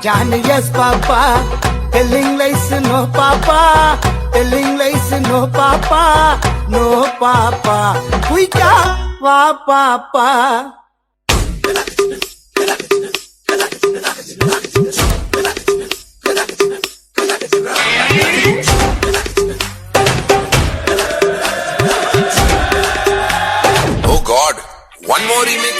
Johnny, yes, Papa. Telling lies, no, Papa. Telling lies, no, Papa. No, Papa. Kuika, wa, Papa. Oh God, one more remix.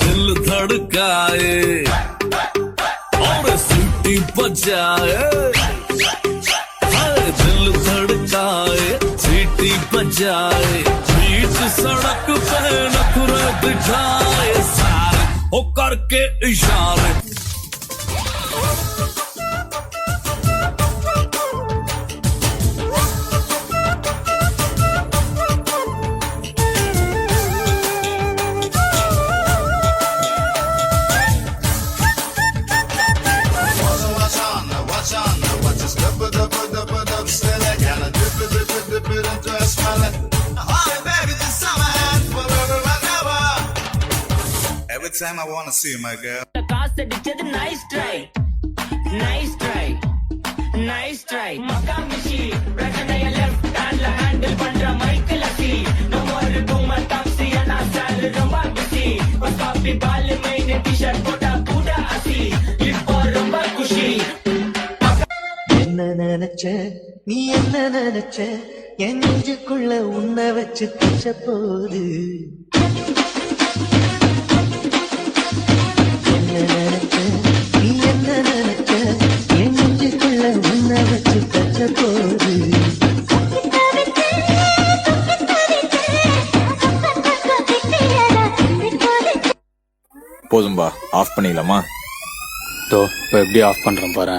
दिल धड़काए और सीटी बजाए, दिल धड़काए सीटी बजाए, बीच सड़क पे नखरे दिखाए सारे हो करके इशारे। Every time I wanna see my girl. Nice try, nice try, nice try. Makamishi, பிரச்சனைய left handல handle பண்ற மைக்கேல் அசி. No more boomer taxi and asal ரொம்ப busy. ஒரு காபி பால் மெயின் t-shirt போட்டா பூடா அசி. இப்போ ரொம்ப குஷி. என்ன நினைச்ச நீ என்ன நினைச்ச என் நெஞ்சுக்குள்ள உன்னை வச்சு தச்ச போது என்ன நினைச்ச நீ என்ன நினைச்ச என் நெஞ்சுக்குள்ள உன்னை வச்சு தச்ச போது போதும்பா, ஆஃப் பண்ணிடலாமா? இப்போ எப்படி ஆஃப் பண்றேன் பாரு.